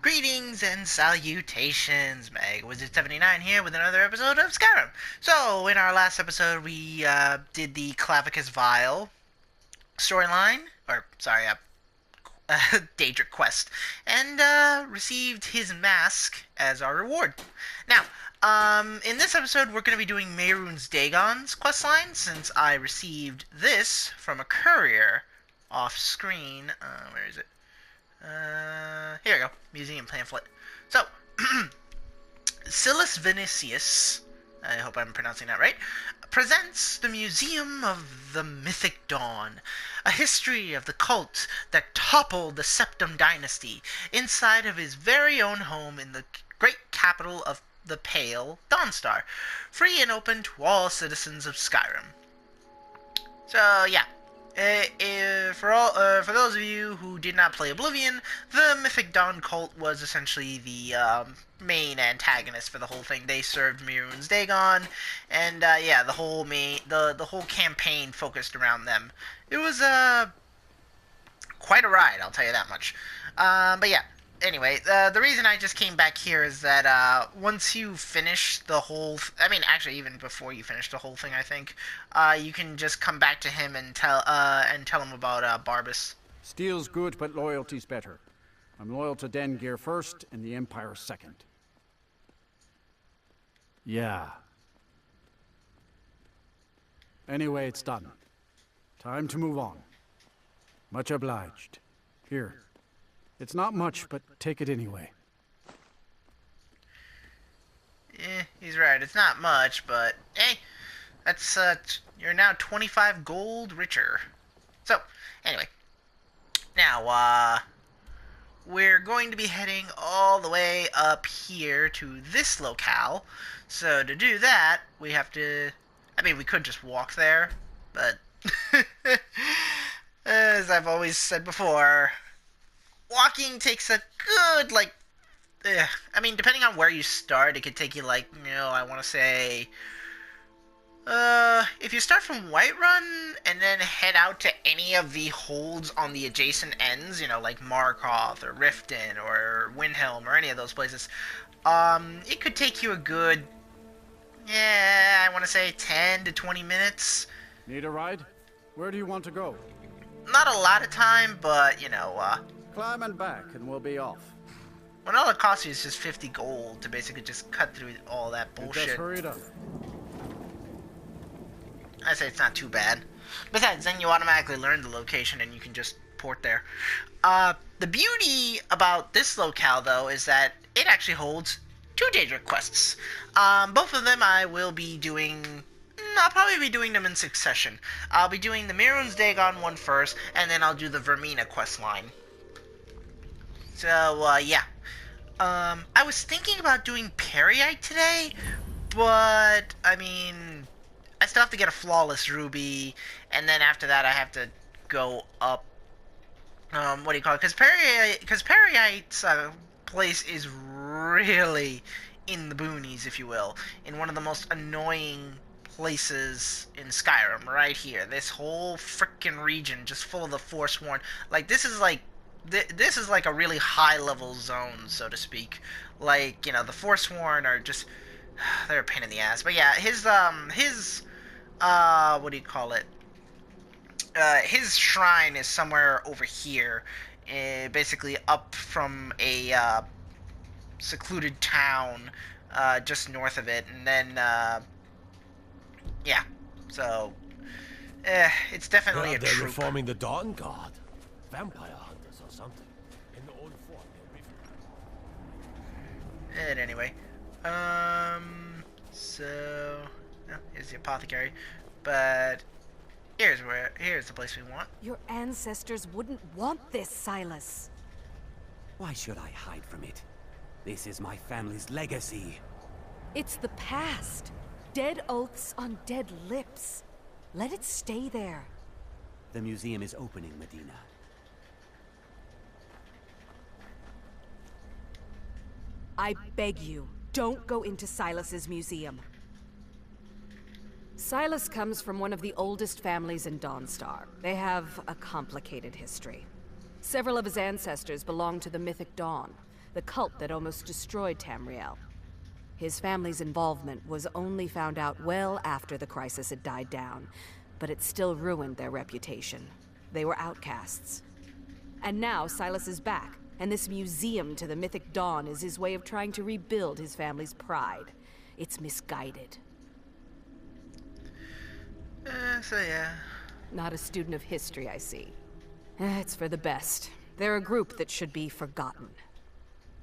Greetings and salutations, Meg Wizard 79 here with another episode of Skyrim. So, in our last episode, we did the Clavicus Vial storyline, Daedric quest, and received his mask as our reward. Now, in this episode, we're going to be doing Mehrunes Dagon's questline, since I received this from a courier off screen. Where is it? Here we go. Museum pamphlet. So, Silas Vinicius, I hope I'm pronouncing that right, presents the Museum of the Mythic Dawn, a history of the cult that toppled the Septim dynasty inside of his very own home in the great capital of the Pale, Dawnstar, free and open to all citizens of Skyrim. So, yeah. For those of you who did not play Oblivion, the Mythic Dawn cult was essentially the main antagonist for the whole thing. They served Mehrunes Dagon, and yeah, the whole campaign focused around them. It was quite a ride, I'll tell you that much. But yeah. Anyway, the reason I just came back here is that once you finish the whole... actually, even before you finish the whole thing, I think, you can just come back to him and tell him about Barbas. Steel's good, but loyalty's better. I'm loyal to Dengeir first, and the Empire second. Yeah. Anyway, it's done. Time to move on. Much obliged. Here. It's not much, but take it anyway. He's right. It's not much, but hey, that's you're now 25 gold richer. So, anyway, now we're going to be heading all the way up here to this locale. So to do that, we have to. We could just walk there, but as I've always said before, walking takes a good, depending on where you start, it could take you, I want to say, if you start from Whiterun and then head out to any of the holds on the adjacent ends, like Markarth or Riften or Windhelm or any of those places, it could take you a good, I want to say 10 to 20 minutes. Need a ride? Where do you want to go? Not a lot of time, but, Climb and back, and we'll be off. When all it costs you is just 50 gold to basically just cut through all that bullshit. Just hurry it up. I say it's not too bad. Besides, then you automatically learn the location and you can just port there. The beauty about this locale, though, is that it actually holds 2 Daedric quests. Both of them I will be doing... I'll probably be doing them in succession. I'll be doing the Mehrunes Dagon one first, and then I'll do the Vermina quest line. So, yeah. I was thinking about doing Periite today, but, I still have to get a Flawless Ruby, and then after that I have to go up, because Periite's place is really in the boonies, if you will, in one of the most annoying places in Skyrim, right here. This whole frickin' region just full of the Forsworn. This is like a really high-level zone, so to speak. The Forsworn are just... they're a pain in the ass. But yeah, his his shrine is somewhere over here. Basically up from a, secluded town, just north of it. And then, yeah. So, it's definitely a they're troop. reforming the Dawn Guard. Vampire hunters or something. In the old fort. And anyway, so here's the apothecary, but here's the place we want. Your ancestors wouldn't want this, Silas. Why should I hide from it? This is my family's legacy. It's the past. Dead oaths on dead lips. Let it stay there. The museum is opening, Medina. I beg you, don't go into Silas's museum. Silas comes from one of the oldest families in Dawnstar. They have a complicated history. Several of his ancestors belong to the Mythic Dawn. the cult that almost destroyed Tamriel. His family's involvement was only found out well after the crisis had died down, but it still ruined their reputation. They were outcasts. And now Silas is back, and this museum to the mythic dawn is his way of trying to rebuild his family's pride. It's misguided. So yeah. Not a student of history, I see. It's for the best. They're a group that should be forgotten.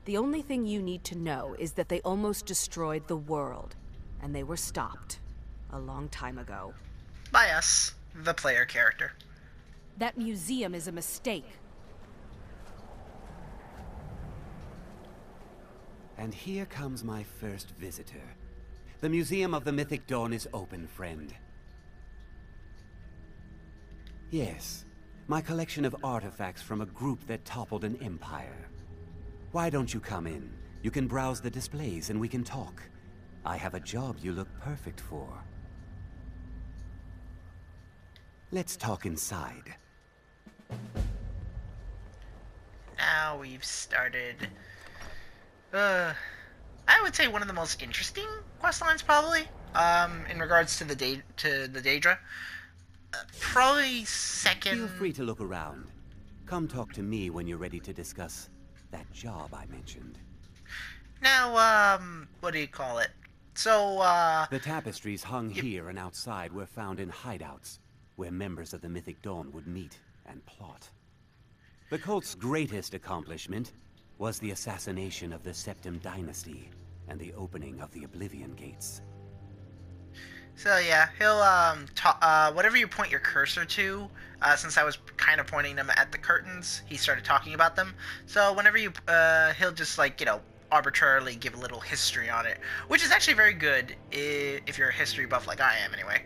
The only thing you need to know is that they almost destroyed the world, and they were stopped a long time ago. By us, the player character. That museum is a mistake. And here comes my first visitor. The Museum of the Mythic Dawn is open, friend. Yes, my collection of artifacts from a group that toppled an empire. Why don't you come in? You can browse the displays and we can talk. I have a job you look perfect for. Let's talk inside. Now we've started. I would say one of the most interesting quest lines, probably. In regards to the Daedra. Probably second. Feel free to look around. Come talk to me when you're ready to discuss that job I mentioned. Now, what do you call it? So, The tapestries hung here and outside were found in hideouts, where members of the Mythic Dawn would meet and plot. The cult's greatest accomplishment was the assassination of the Septim Dynasty and the opening of the Oblivion Gates. So yeah, he'll whatever you point your cursor to, since I was kind of pointing them at the curtains, he started talking about them. So whenever you, he'll just like, you know, arbitrarily give a little history on it, which is actually very good if you're a history buff like I am, anyway.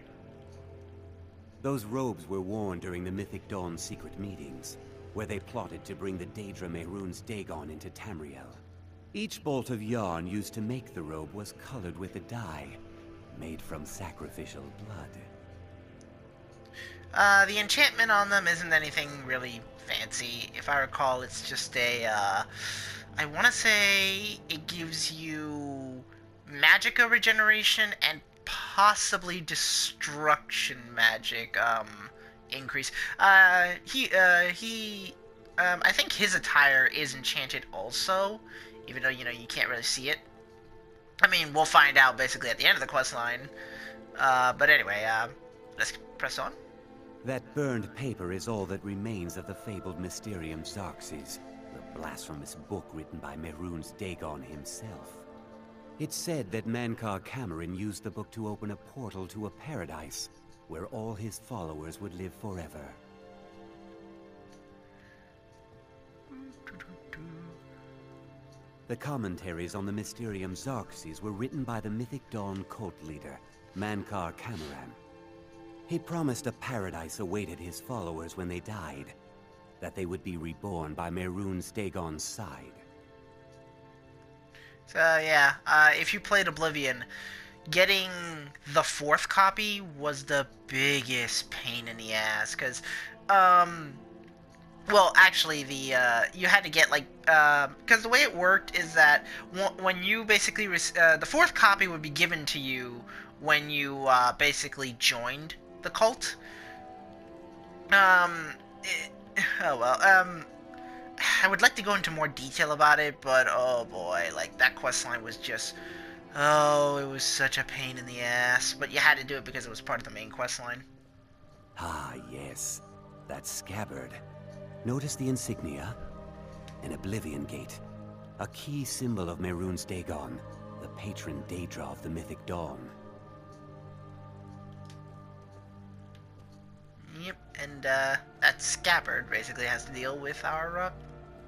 Those robes were worn during the Mythic Dawn's secret meetings, where they plotted to bring the Daedra Mehrunes Dagon into Tamriel. Each bolt of yarn used to make the robe was colored with a dye made from sacrificial blood. The enchantment on them isn't anything really fancy. If I recall, it's just a, I want to say it gives you magicka regeneration and possibly destruction magic, increase. I think his attire is enchanted also, even though, you know, you can't really see it. I mean, we'll find out basically at the end of the quest line. But anyway, let's press on. That burned paper is all that remains of the fabled Mysterium Xarxes, the blasphemous book written by Mehrunes Dagon himself. It's said that Mankar Cameron used the book to open a portal to a paradise where all his followers would live forever. The commentaries on the Mysterium Xarxes were written by the Mythic Dawn cult leader, Mankar Cameron. He promised a paradise awaited his followers when they died, that they would be reborn by Mehrunes Dagon's side. So yeah, if you played Oblivion, getting the 4th copy was the biggest pain in the ass, because, well, actually, you had to get, like, because the way it worked is that when you basically, the 4th copy would be given to you when you, basically joined the cult. I would like to go into more detail about it, but oh boy, like, that questline was just, oh, it was such a pain in the ass, but you had to do it because it was part of the main questline. Ah, yes, that scabbard. Notice the insignia? An Oblivion Gate. A key symbol of Mehrunes Dagon, the patron Daedra of the Mythic Dawn. Yep, and that scabbard basically has to deal with our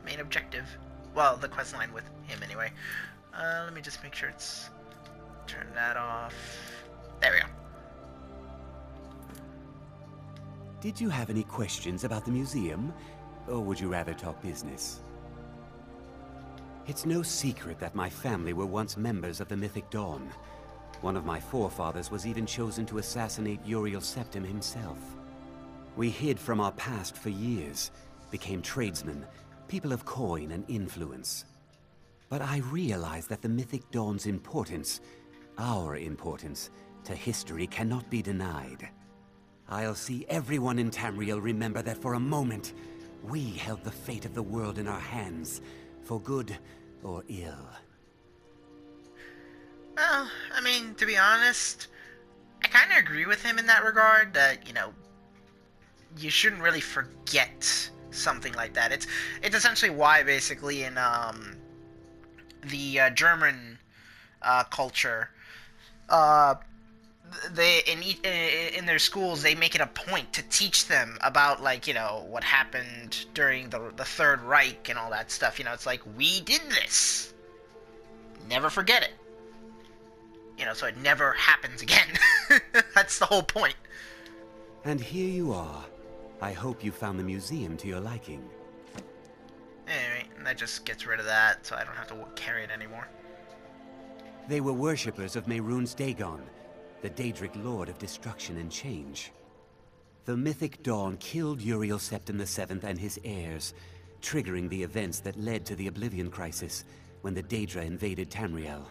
main objective. Well, the quest line with him anyway. Let me just make sure it's... turn that off. There we go. Did you have any questions about the museum? Or would you rather talk business? It's no secret that my family were once members of the Mythic Dawn. One of my forefathers was even chosen to assassinate Uriel Septim himself. We hid from our past for years, became tradesmen, people of coin and influence. But I realize that the Mythic Dawn's importance, our importance, to history cannot be denied. I'll see everyone in Tamriel remember that for a moment, we held the fate of the world in our hands, for good or ill. Well, I mean, to be honest, I kind of agree with him in that regard, that, you know, you shouldn't really forget something like that. It's essentially why, basically, in the German culture, they in their schools they make it a point to teach them about, like, you know, what happened during the Third Reich and all that stuff. You know, it's like, we did this. Never forget it. You know, so it never happens again. That's the whole point. And here you are. I hope you found the museum to your liking. Anyway, that just gets rid of that, so I don't have to carry it anymore. They were worshippers of Mehrunes Dagon, the Daedric Lord of Destruction and Change. The Mythic Dawn killed Uriel Septim VII and his heirs, triggering the events that led to the Oblivion Crisis when the Daedra invaded Tamriel.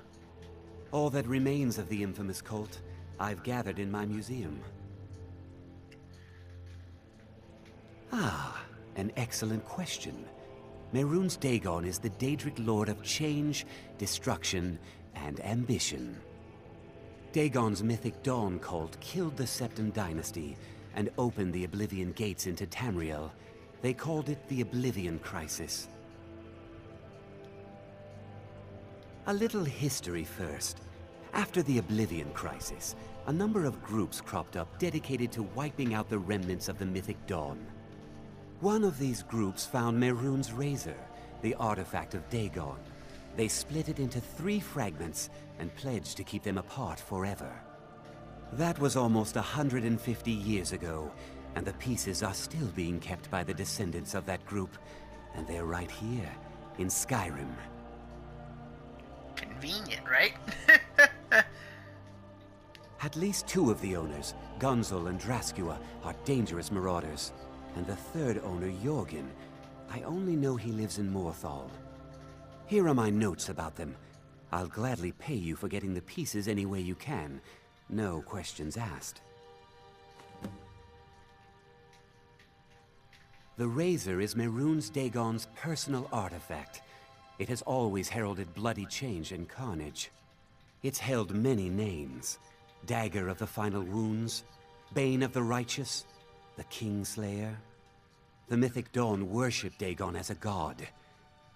All that remains of the infamous cult, I've gathered in my museum. Ah, an excellent question. Mehrunes Dagon is the Daedric Lord of Change, Destruction, and Ambition. Dagon's Mythic Dawn cult killed the Septim Dynasty and opened the Oblivion Gates into Tamriel. They called it the Oblivion Crisis. A little history first. After the Oblivion Crisis, a number of groups cropped up dedicated to wiping out the remnants of the Mythic Dawn. One of these groups found Mehrunes' razor, the artifact of Dagon. They split it into 3 fragments and pledged to keep them apart forever. That was almost 150 years ago, and the pieces are still being kept by the descendants of that group, and they're right here, in Skyrim. Convenient, right? At least 2 of the owners, Gunzel and Draskua, are dangerous marauders, and the 3rd owner, Jorgen, I only know he lives in Morthal. Here are my notes about them. I'll gladly pay you for getting the pieces any way you can. No questions asked. The razor is Mehrunes Dagon's personal artifact. It has always heralded bloody change and carnage. It's held many names. Dagger of the Final Wounds, Bane of the Righteous, the Kingslayer. The Mythic Dawn worshipped Dagon as a god.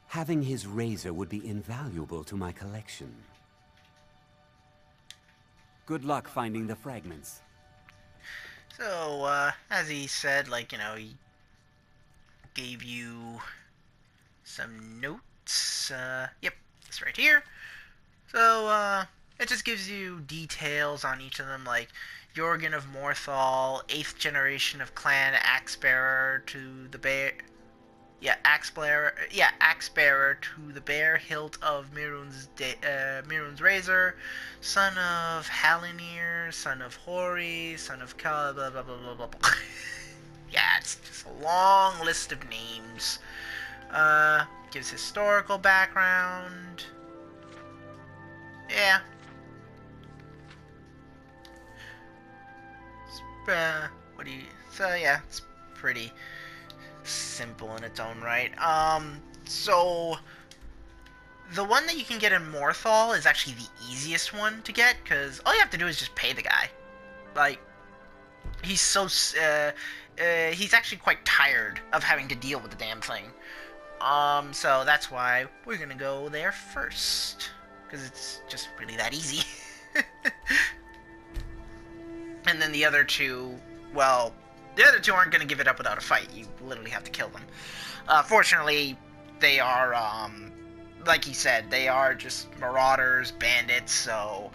Having his razor would be invaluable to my collection. Good luck finding the fragments. So, as he said, like, you know, he gave you some notes. Yep, it's right here. So, it just gives you details on each of them, like Jorgen of Morthal, 8th generation of Clan Axebearer to the Bear... Axebearer to the Bear Hilt of Mehrunes Razor, son of Halinir, son of Hori, son of Kal, blah blah blah blah blah blah. Yeah, it's just a long list of names. Gives historical background. Yeah. What do you... So, yeah, it's pretty simple in its own right. So the one that you can get in Morthal is actually the easiest one to get, because all you have to do is just pay the guy. Like, he's so, he's actually quite tired of having to deal with the damn thing. So that's why we're gonna go there first, because it's just really that easy. And then the other 2, well, the other 2 aren't going to give it up without a fight. You literally have to kill them. Fortunately, they are, like he said, they are just marauders, bandits, so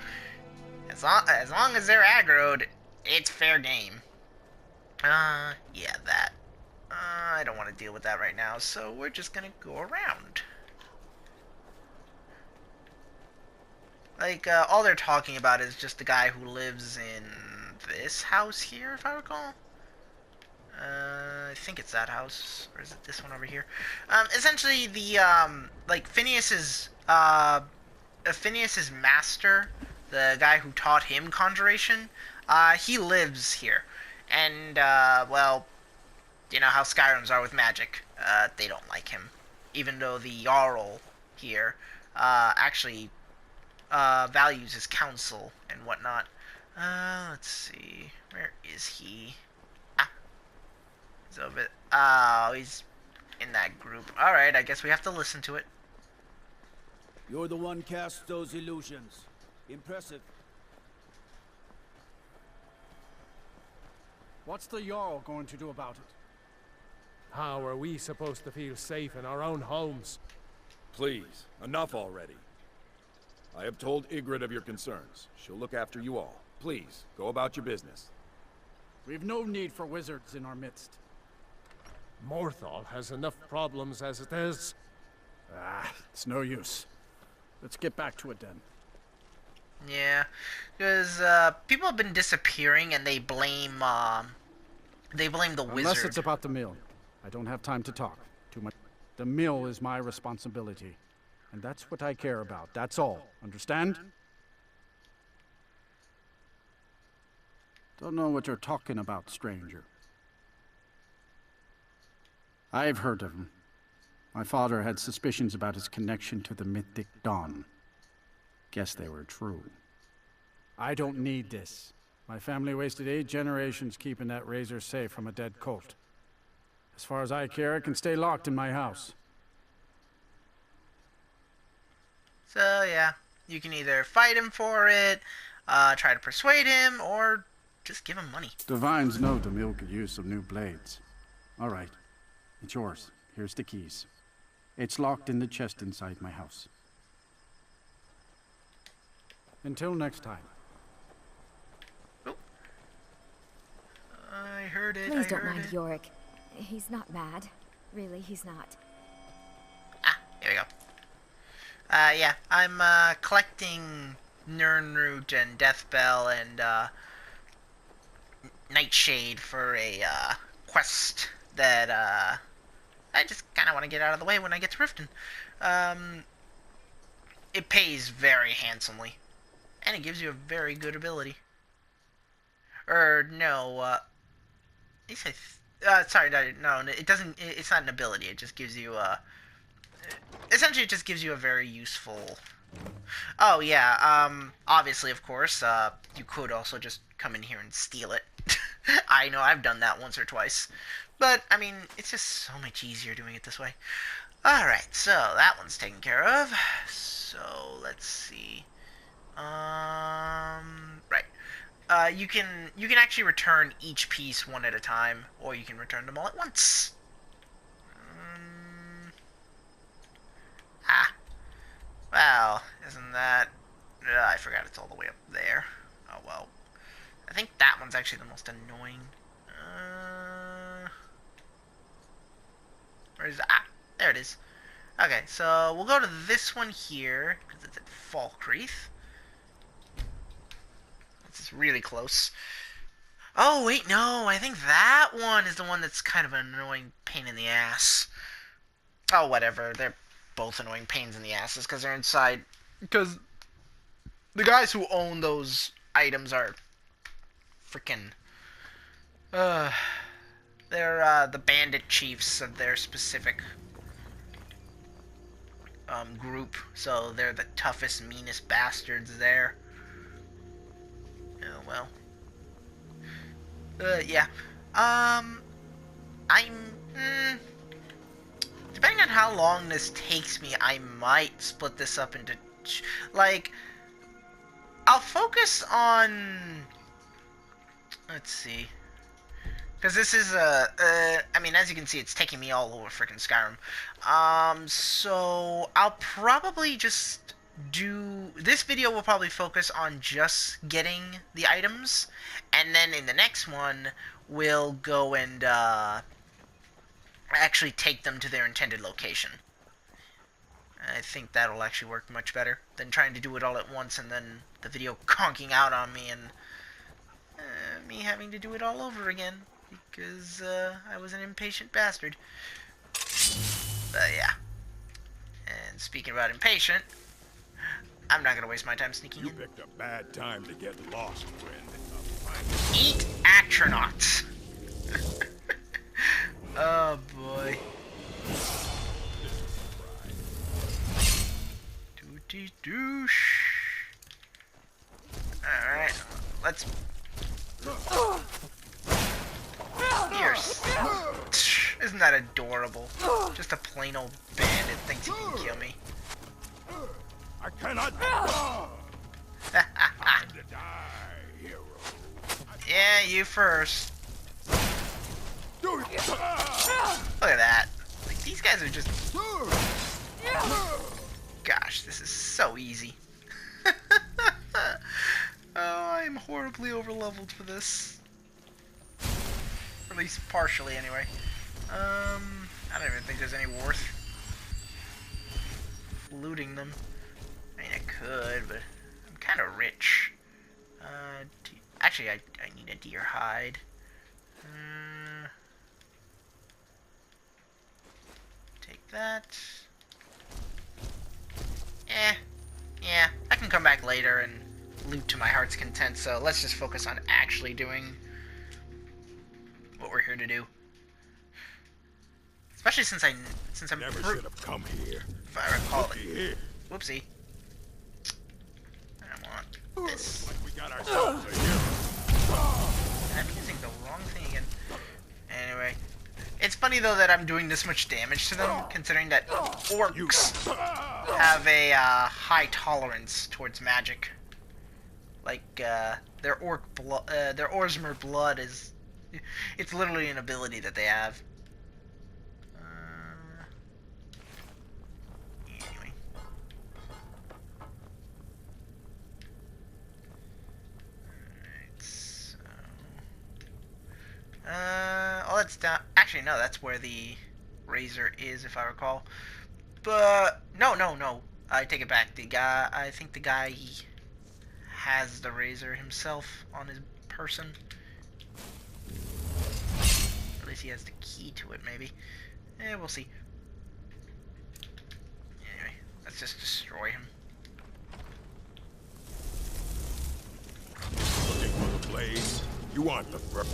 as long as they're aggroed, it's fair game. Yeah, that. I don't want to deal with that right now, so we're just going to go around. Like, all they're talking about is just the guy who lives in this house here, if I recall. I think it's that house, or is it this one over here? Essentially, the, like, Phineas's Phineas's master, the guy who taught him conjuration, he lives here. And, well, you know how Skyrims are with magic. They don't like him. Even though the Jarl here, actually, values his counsel and whatnot. Let's see. Where is he? Ah. He's over. Oh, he's in that group. Alright, I guess we have to listen to it. You're the one cast those illusions. Impressive. What's the Jarl going to do about it? How are we supposed to feel safe in our own homes? Please, enough already. I have told Ygritte of your concerns. She'll look after you all. Please, go about your business. We've no need for wizards in our midst. Morthal has enough problems as it is. It's no use. Let's get back to it then. Yeah, because people have been disappearing, and they blame the wizard. Unless it's about the mill. I don't have time to talk. Too much. The mill is my responsibility. And that's what I care about. That's all. Understand? Don't know what you're talking about, stranger. I've heard of him. My father had suspicions about his connection to the Mythic Dawn. Guess they were true. I don't need this. My family wasted 8 generations keeping that razor safe from a dead cult. As far as I care, it can stay locked in my house. So, yeah, you can either fight him for it, try to persuade him, or just give him money. Divines know the mill could use some new blades. All right, it's yours. Here's the keys. It's locked in the chest inside my house. Until next time. Oh. I heard it. Please don't mind Yorick. He's not mad. Really, he's not. Ah, here we go. Yeah, I'm collecting Nirnroot and Deathbell and Nightshade for a quest that I just kind of want to get out of the way when I get to Riften. It pays very handsomely, and it gives you a very good ability. Or no, sorry, no, it doesn't. It's not an ability. It just gives you essentially, it just gives you a very useful. Oh yeah, obviously, of course, you could also just come in here and steal it. I know I've done that once or twice, but I mean, it's just so much easier doing it this way. All right, so that one's taken care of. So let's see. Right. You can actually return each piece one at a time, or you can return them all at once. Well, isn't that... I forgot it's all the way up there. Oh well. I think that one's actually the most annoying. Where is it? Ah, there it is. Okay, so we'll go to this one here, because it's at Falkreath. This is really close. Oh, wait, no, I think that one is the one that's kind of an annoying pain in the ass. Oh, whatever, they're both annoying pains in the asses, because they're inside. Because the guys who own those items are freaking... they're, the bandit chiefs of their specific... group, so they're the toughest, meanest bastards there. Oh, well. Yeah. Depending on how long this takes me, I might split this up into... like, I'll focus on... let's see. Because this is I mean, as you can see, it's taking me all over freaking Skyrim. So I'll probably just do... this video will probably focus on just getting the items. And then in the next one, we'll go and, actually take them to their intended location. I think that'll actually work much better than trying to do it all at once and then the video conking out on me and me having to do it all over again because I was an impatient bastard. Yeah. And speaking about impatient, I'm not gonna waste my time sneaking You in. picked a bad time to get lost, friend. Eat astronauts. Oh boy. Dooty douche. Alright, let's. Isn't that adorable? Just a plain old bandit thinks he can kill me. I cannot. Time to die, hero. Yeah, you first. Look at that. Like, these guys are just. Gosh, this is so easy. Oh, I'm horribly overleveled for this. Or at least partially, anyway. I don't even think there's any worth looting them. I mean, I could, but I'm kind of rich. Actually, I need a deer hide. Take that. Yeah, I can come back later and loot to my heart's content, so let's just focus on actually doing what we're here to do. Especially since I'm Never should have come here. if I recall it. Here. Whoopsie. I want this. Like we got ourselves a hero. I'm using the wrong thing again. Anyway. It's funny though that I'm doing this much damage to them, considering that orcs have a high tolerance towards magic. Like their Orzmer blood is, it's literally an ability that they have. Anyway. Alright, so oh, that's down. Actually, no, that's where the razor is, if I recall. But no. I take it back. I think the guy has the razor himself on his person. At least he has the key to it, maybe. We'll see. Anyway, let's just destroy him. Looking for the blaze. You want the throat.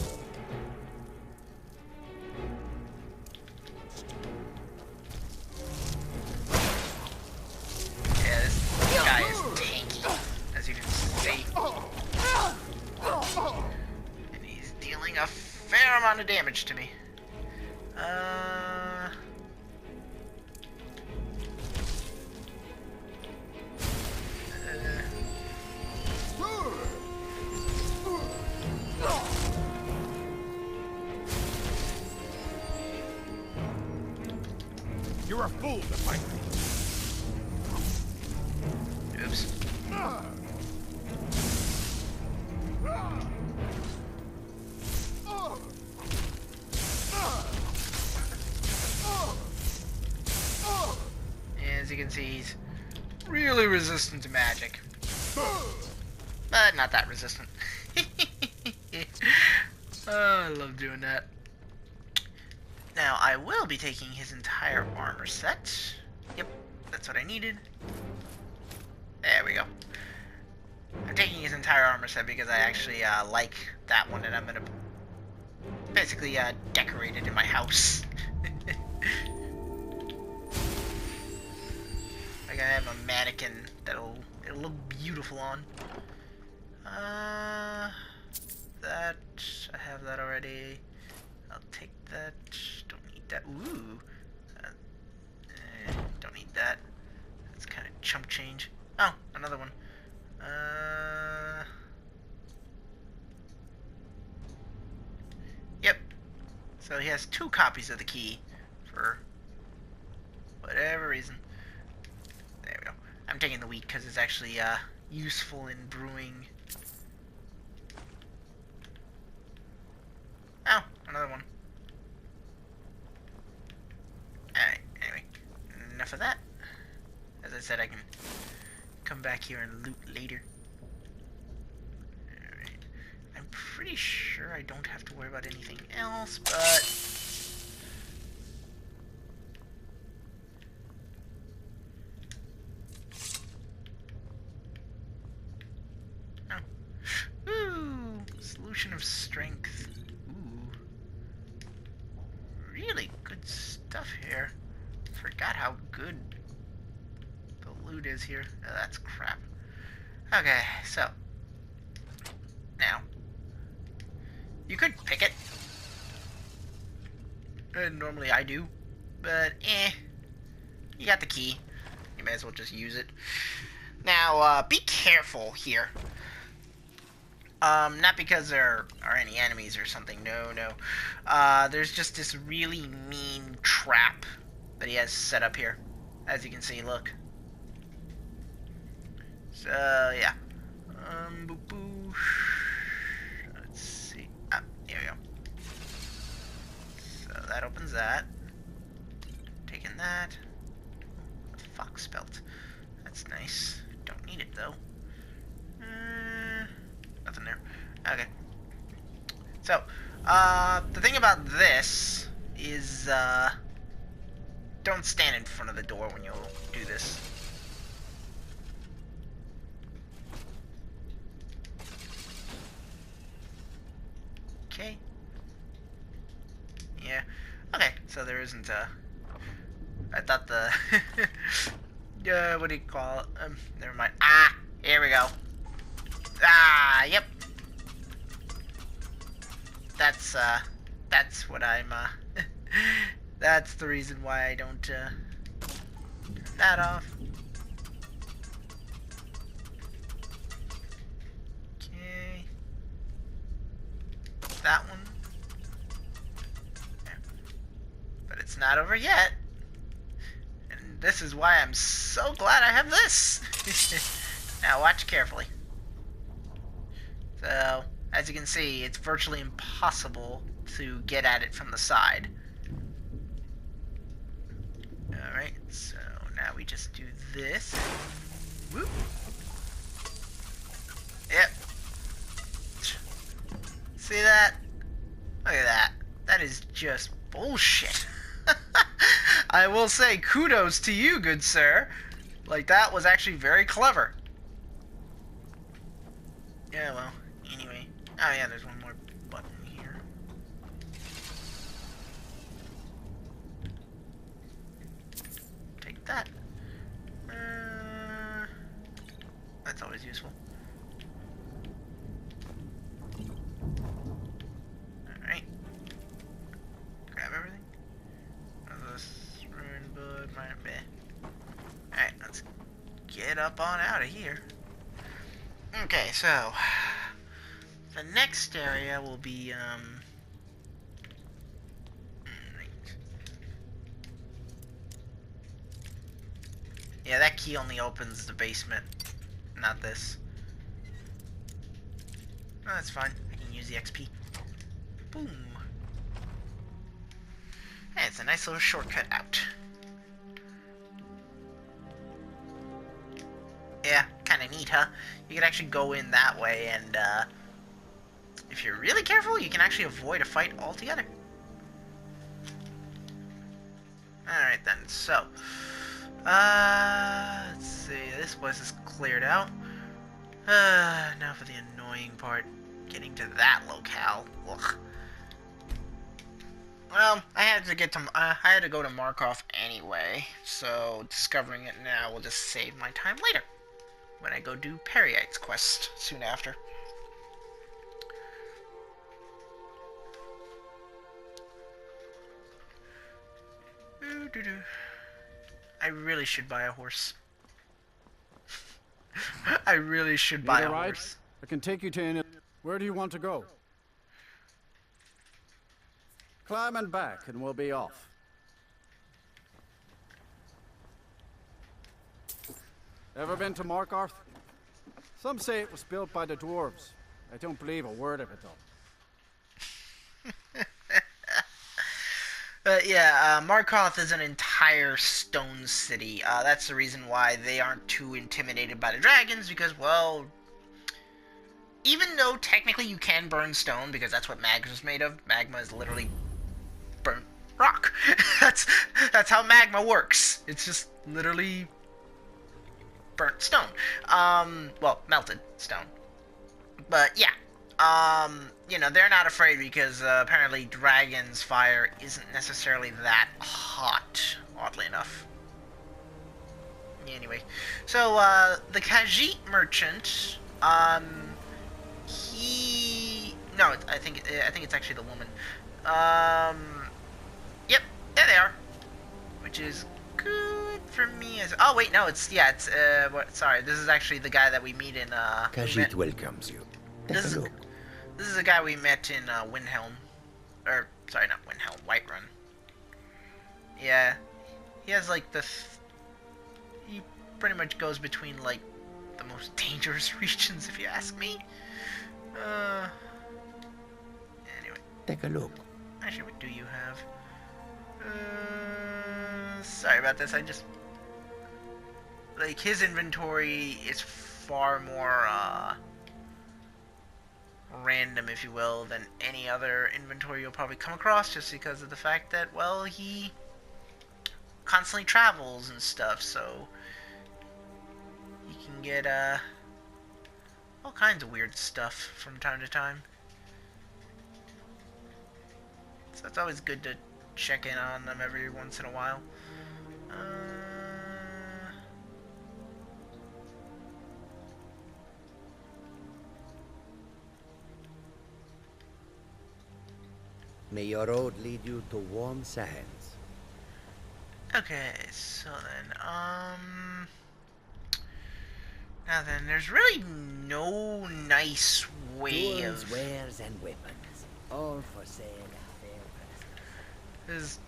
Yeah, this guy is tanky, as you can see. And he's dealing a fair amount of damage to me. You're a fool to fight me. Oops. As you can see, he's really resistant to magic. But not that resistant. Oh, I love doing that. Now, I will be taking his entire armor set. Yep, that's what I needed. There we go. I'm taking his entire armor set because I actually like that one, and I'm going to basically decorate it in my house. I gotta have a mannequin it'll look beautiful on. That I have that already. I'll take that. Don't need that. Ooh. Don't need that. That's kind of chump change. Oh, another one. Yep. So he has 2 copies of the key for whatever reason. There we go. I'm taking the wheat because it's actually useful in brewing. Oh, another one. Alright, anyway. Enough of that. As I said, I can come back here and loot later. Alright. I'm pretty sure I don't have to worry about anything else, but potion of strength. Ooh. Really good stuff here. Forgot how good the loot is here. Oh, that's crap. Okay, so. Now. You could pick it. Normally I do. But, you got the key. You may as well just use it. Now, be careful here. Not because there are any enemies or something. No. There's just this really mean trap that he has set up here. As you can see, look. So, yeah. Boo. Let's see. Ah, here we go. So that opens that. Taking that. A fox belt. That's nice. Don't need it though. Nothing there. Okay. So, the thing about this is, don't stand in front of the door when you do this. Okay. Yeah. Okay, so there isn't I thought the what do you call it? Never mind. Ah, here we go. Ah, yep. That's what I'm that's the reason why I don't turn that off. Okay. That one. Yeah. But it's not over yet. And this is why I'm so glad I have this. Now watch carefully. So, as you can see, it's virtually impossible to get at it from the side. Alright, so now we just do this. Whoop. Yep. See that? Look at that. That is just bullshit. I will say kudos to you, good sir. Like, that was actually very clever. Yeah, well, anyway. Oh yeah, there's one more button here. Take that. That's always useful. Alright. Grab everything. This ruined bug, alright, let's get up on out of here. Okay, so the next area will be yeah, that key only opens the basement, not this. Oh, that's fine. I can use the XP. Boom. Hey, it's a nice little shortcut out. Yeah, kind of neat, huh? You can actually go in that way, and if you're really careful, you can actually avoid a fight altogether. Alright then, so let's see, this place is cleared out. Now for the annoying part, getting to that locale. Ugh. Well, I had to go to Markov anyway, so discovering it now will just save my time later, when I go do Peryite's quest soon after. I really should buy a horse. I really should buy a horse. I can take you to any... Where do you want to go? Climb and back, and we'll be off. Ever been to Markarth? Some say it was built by the dwarves. I don't believe a word of it, though. Yeah, Markarth is an entire stone city. That's the reason why they aren't too intimidated by the dragons, because, well, even though technically you can burn stone, because that's what magma is made of, magma is literally burnt rock. that's how magma works. It's just literally burnt stone. Well, melted stone. But yeah, you know, they're not afraid because apparently dragon's fire isn't necessarily that hot, oddly enough. Anyway, so the Khajiit merchant, no, I think it's actually the woman. Yep, there they are, which is good for me. Oh wait, no, it's sorry, this is actually the guy that we meet in Khajiit welcomes you. Take a look. This is the guy we met in Windhelm, or sorry, not Windhelm, Whiterun. Yeah, he has like he pretty much goes between like the most dangerous regions, if you ask me. Anyway. Take a look. Actually, what do you have? Sorry about this. I just like his inventory is far more random, if you will, than any other inventory you'll probably come across, just because of the fact that, well, he constantly travels and stuff, so you can get all kinds of weird stuff from time to time. So it's always good to check in on them every once in a while. May your road lead you to warm sands. Okay, so then, now then, there's really no nice way Tools, of... wares, and weapons, all for sale at fair prices. Because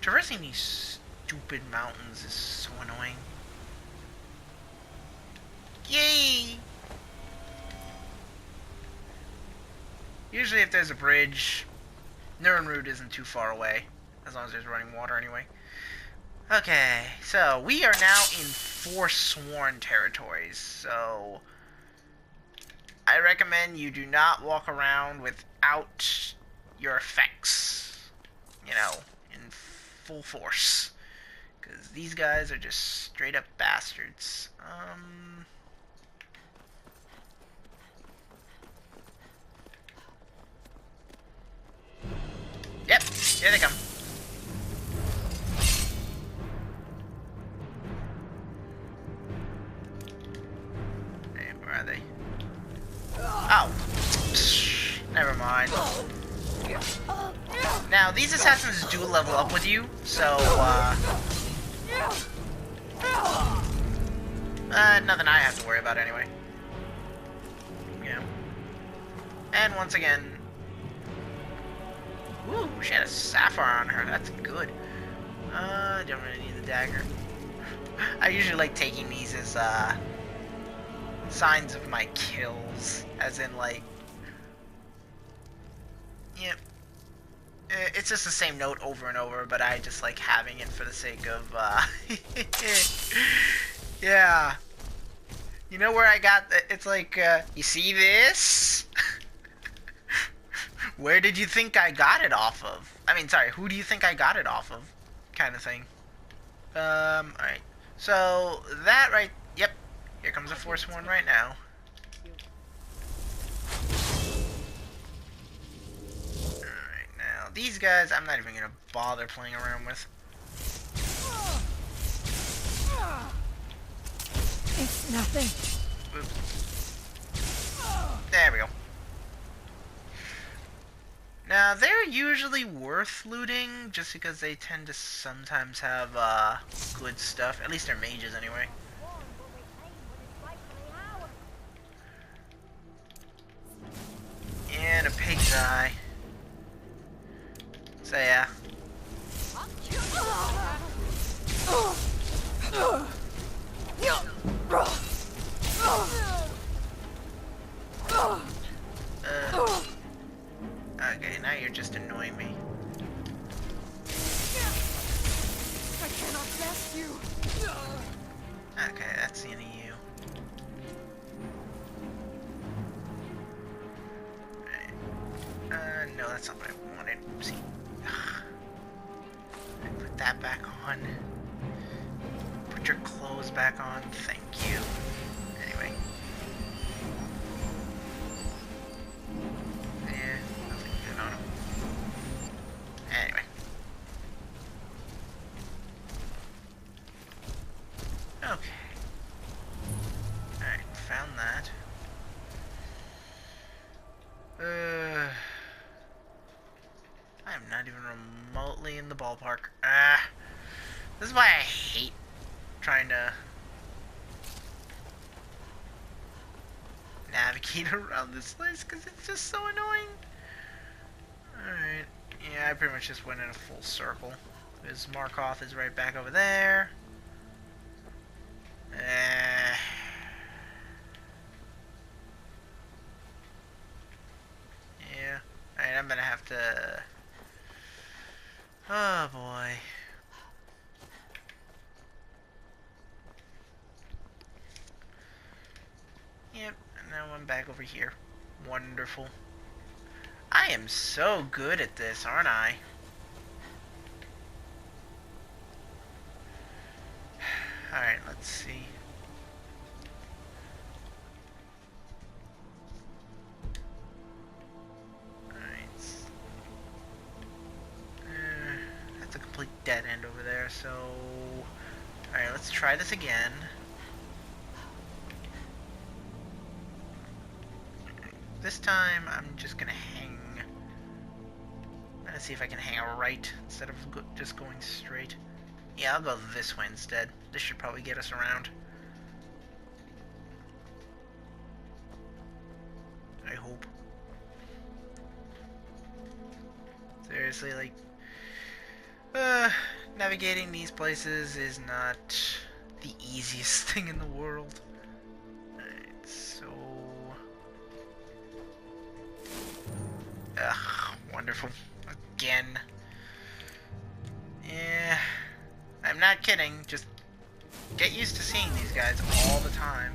traversing these stupid mountains is so annoying. Yay! Usually if there's a bridge, Mehrunes isn't too far away, as long as there's running water anyway. Okay, so we are now in Forsworn territories, so I recommend you do not walk around without your effects, you know, in full force, because these guys are just straight up bastards. Yep, here they come. Hey, where are they? Oh, never mind. Now, these assassins do level up with you, so, nothing I have to worry about anyway. Yeah. And once again, ooh, she had a sapphire on her. That's good. Don't really need the dagger. I usually like taking these as, signs of my kills. As in, like... Yep. It's just the same note over and over, but I just like having it for the sake of, yeah. You know where I got... It's like, you see this? Where did you think I got it off of? I mean, sorry, who do you think I got it off of? Kind of thing. Alright. So, that right... Yep. Here comes a Forsworn right now. Alright, now, these guys, I'm not even gonna bother playing around with. It's nothing. Oops. There we go. Now, they're usually worth looting, just because they tend to sometimes have, good stuff. At least they're mages, anyway. And a pig's eye. So, yeah. Okay, now you're just annoying me. I cannot trust you. Okay, that's the end of you. Right. No, that's not what I wanted. Oopsie. Put that back on. Put your clothes back on. Thank you. Anyway. in the ballpark. Ah, this is why I hate trying to navigate around this place, because it's just so annoying. Alright, yeah, I pretty much just went in a full circle. This Markov is right back over there. Yeah. Alright, I'm gonna have to... Oh boy. Yep, and now I'm back over here. Wonderful. I am so good at this, aren't I? Alright, let's see. That's a complete dead end over there, so... Alright, let's try this again. This time, I'm just gonna hang... I'm gonna see if I can hang a right instead of just going straight. Yeah, I'll go this way instead. This should probably get us around. I hope. Seriously, like... navigating these places is not the easiest thing in the world. Alright, so... Ugh, wonderful. Again. Yeah, I'm not kidding. Just get used to seeing these guys all the time.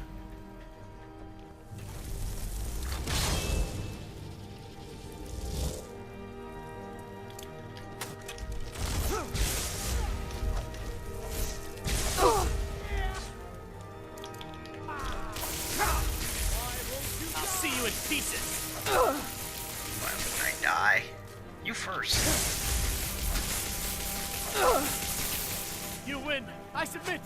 I'll see you in pieces. Why wouldn't I die? You first. You win. I submit.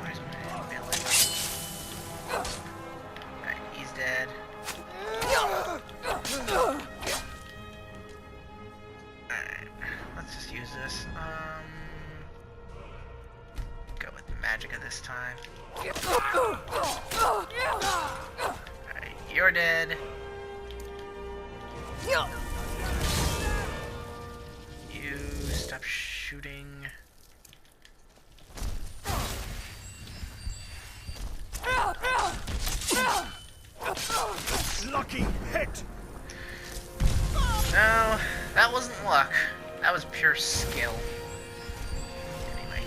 Where's my melee? Alright, he's dead. Alright, let's just use this. Go with Magicka this time. Alright, you're dead. You stop shooting. Lucky hit. No, that wasn't luck. That was pure skill. Anyway.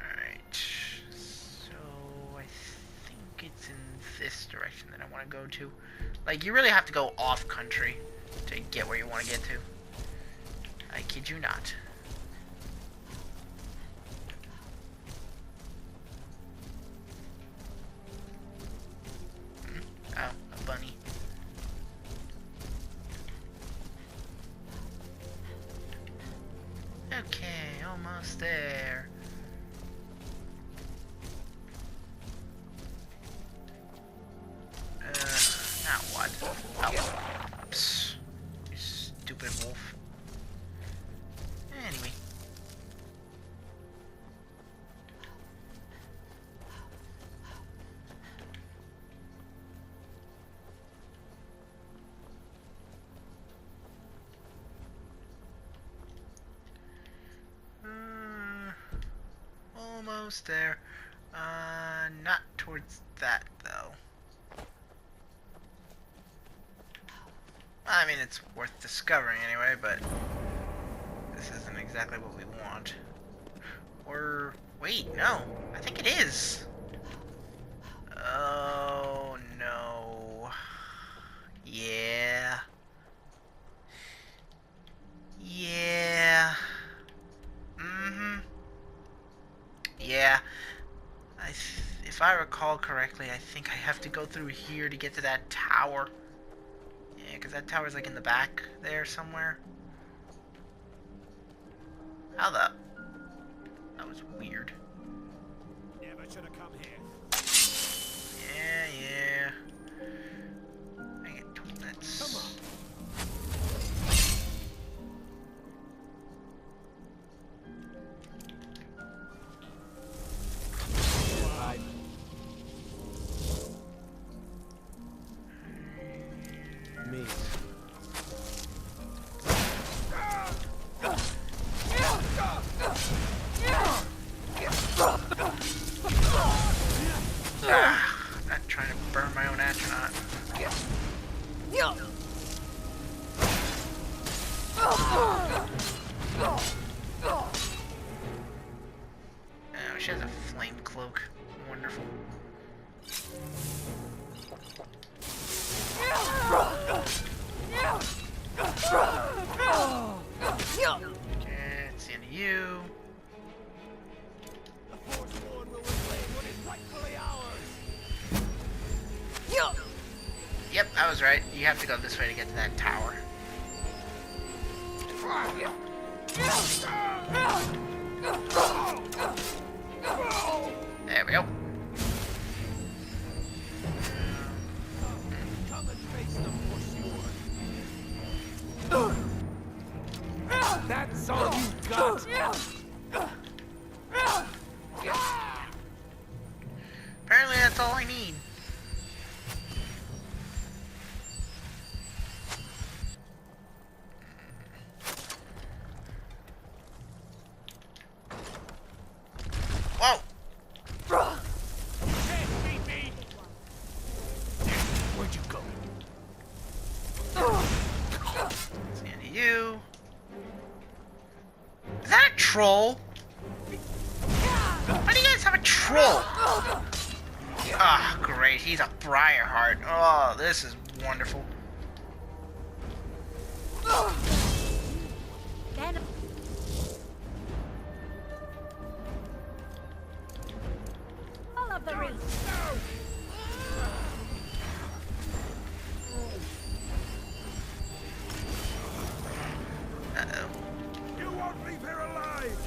Alright. So, I think it's in this direction that I want to go to. Like, you really have to go off country to get where you want to get to. I kid you not. Oh, a bunny. Okay, almost there. Now what? Oh, oops. You stupid wolf. Anyway. Almost there. Not towards that, though. I mean, it's worth discovering anyway, but this isn't exactly what we want. Or, wait, no. I think it is. Oh, no. Yeah. Yeah. Mm-hmm. Yeah. If I recall correctly, I think I have to go through here to get to that tower. Yeah, because that tower's like in the back there somewhere. How the... That was weird. Never should have come here. Yeah. I get told that's... Come on. Me. Not trying to burn my own astronaut. Oh, she has a flame cloak. Wonderful. Okay, it's the end of you. The Forsworn will reclaim what is rightfully ours. Yep, I was right. You have to go this way to get to that tower. There we go. Come and face the Forsworn. That's all you got. Apparently that's all I need. Whoa! Can't beat me. Where'd you go? It's the end of you. Is that a troll? Why do you guys have a troll? Ah, great. He's a Briarheart. Oh, this is wonderful. All of the rings. Uh-oh. You won't leave here alive!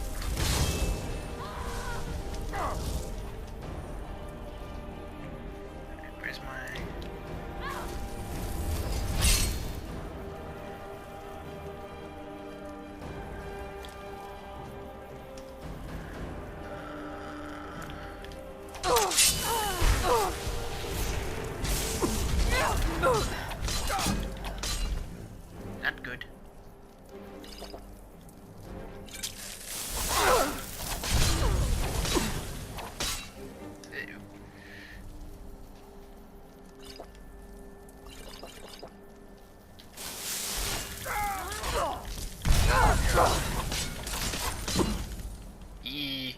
Where's my... Not good. Ew. E.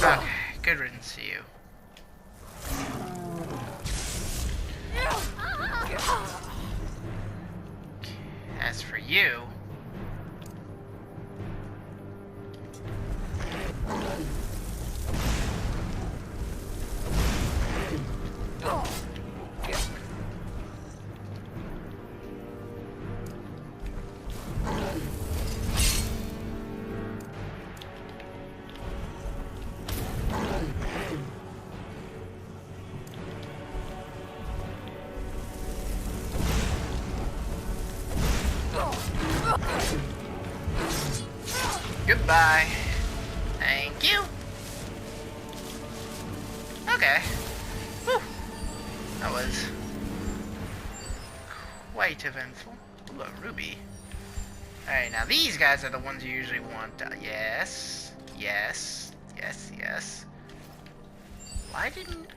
Okay, good riddance to you. As for you... Goodbye. Thank you. Okay. Whew. That was quite eventful. Ooh, a ruby. Alright, now these guys are the ones you usually want. Yes. Yes. Yes, yes. Why didn't...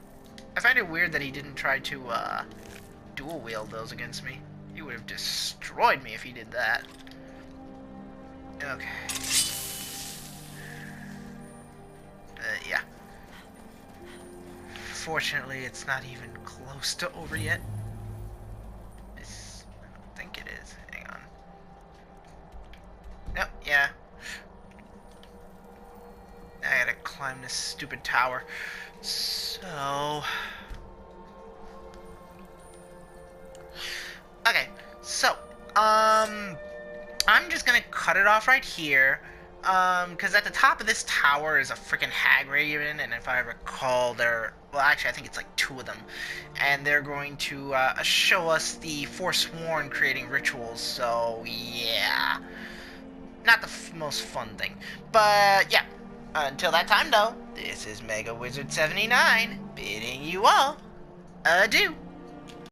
I find it weird that he didn't try to, dual wield those against me. He would have destroyed me if he did that. Okay. Yeah. Fortunately, it's not even close to over yet. I don't think it is. Hang on. Nope, yeah. I gotta climb this stupid tower. So... So, I'm just gonna cut it off right here. Because at the top of this tower is a freaking hag raven, and if I recall, well, actually, I think it's like 2 of them, and they're going to show us the Forsworn creating rituals. So yeah, not the most fun thing, but yeah. Until that time, though, this is Mega Wizard 79 bidding you all adieu.